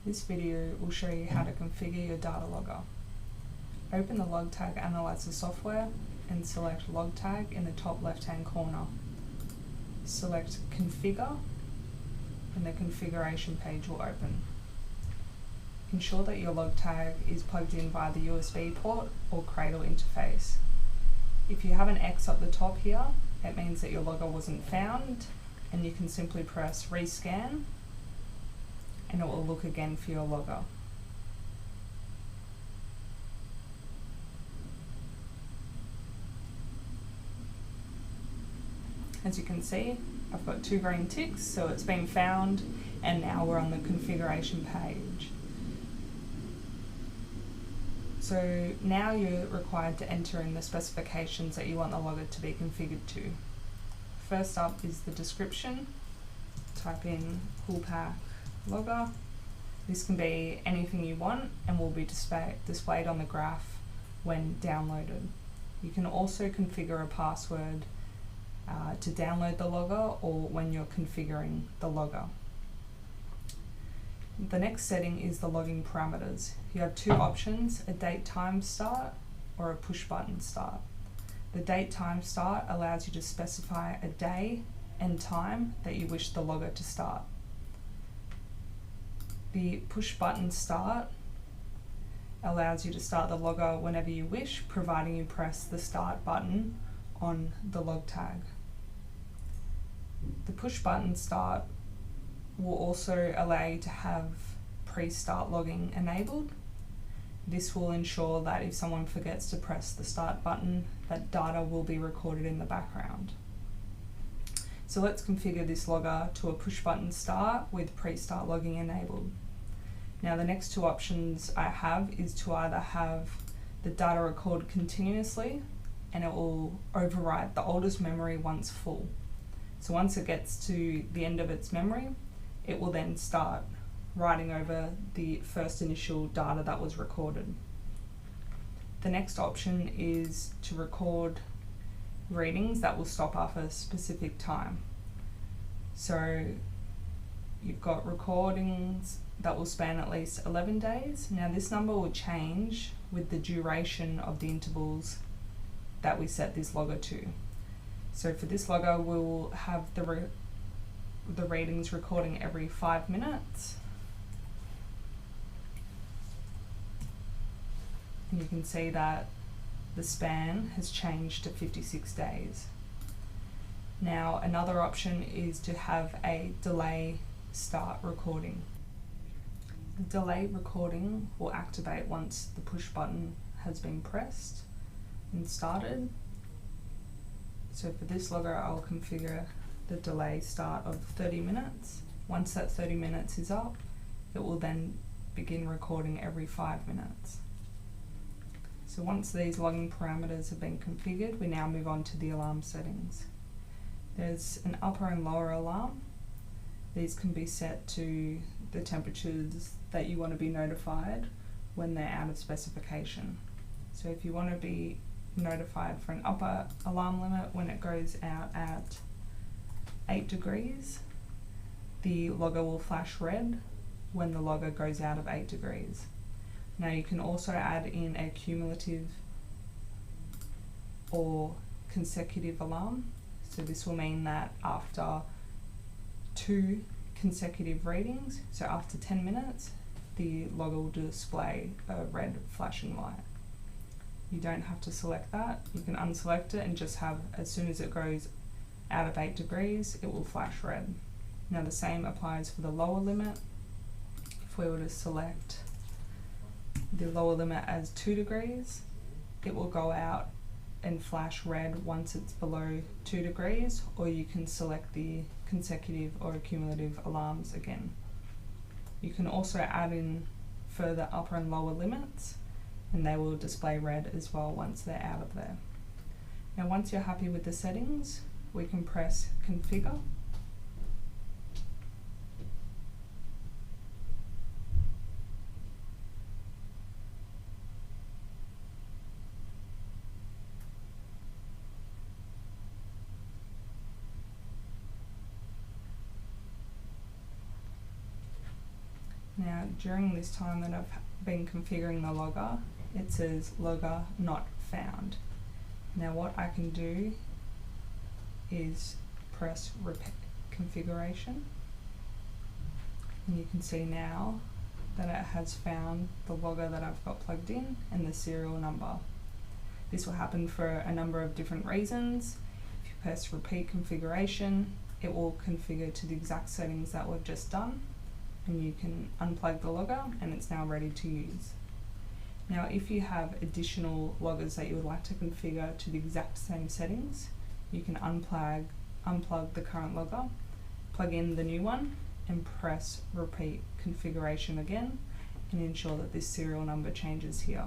This video will show you how to configure your data logger. Open the LogTag Analyzer software and select LogTag in the top left-hand corner. Select Configure and the configuration page will open. Ensure that your LogTag is plugged in via the USB port or Cradle interface. If you have an X at the top here, it means that your logger wasn't found, and you can simply press Rescan and it will look again for your logger. As you can see, I've got 2 green ticks, so it's been found, and now we're on the configuration page. So now you're required to enter in the specifications that you want the logger to be configured to. First up is the description. Type in pullpack logger. This can be anything you want and will be displayed on the graph when downloaded. You can also configure a password to download the logger or when you're configuring the logger. The next setting is the logging parameters. You have 2 options, a date time start or a push button start. The date time start allows you to specify a day and time that you wish the logger to start. The push button start allows you to start the logger whenever you wish, providing you press the start button on the log tag. The push button start will also allow you to have pre-start logging enabled. This will ensure that if someone forgets to press the start button, that data will be recorded in the background. So let's configure this logger to a push button start with pre-start logging enabled. Now the next 2 options I have is to either have the data record continuously and it will overwrite the oldest memory once full. So once it gets to the end of its memory, it will then start writing over the first initial data that was recorded. The next option is to record readings that will stop after a specific time. So you've got recordings that will span at least 11 days. Now this number will change with the duration of the intervals that we set this logger to. So for this logger, we'll have the readings recording every 5 minutes. And you can see that the span has changed to 56 days. Now another option is to have a delay start recording. The delay recording will activate once the push button has been pressed and started. So for this logger, I'll configure the delay start of 30 minutes. Once that 30 minutes is up, it will then begin recording every 5 minutes. So once these logging parameters have been configured, we now move on to the alarm settings. There's an upper and lower alarm. These can be set to the temperatures that you want to be notified when they're out of specification. So if you want to be notified for an upper alarm limit when it goes out at 8 degrees, the logger will flash red when the logger goes out of 8 degrees. Now you can also add in a cumulative or consecutive alarm. So this will mean that after 2 consecutive readings, so after 10 minutes, the logger will display a red flashing light. You don't have to select that. You can unselect it and just have, as soon as it goes out of 8 degrees, it will flash red. Now the same applies for the lower limit. If we were to select the lower limit as 2 degrees, it will go out and flash red once it's below 2 degrees, or you can select the consecutive or cumulative alarms again. You can also add in further upper and lower limits, and they will display red as well once they're out of there. Now once you're happy with the settings, we can press Configure. Now during this time that I've been configuring the logger, it says logger not found. Now what I can do is press repeat configuration, and you can see now that it has found the logger that I've got plugged in and the serial number. This will happen for a number of different reasons. If you press repeat configuration, it will configure to the exact settings that we've just done, and you can unplug the logger and it's now ready to use. Now if you have additional loggers that you would like to configure to the exact same settings, you can unplug the current logger, plug in the new one, and press repeat configuration again, and ensure that this serial number changes here.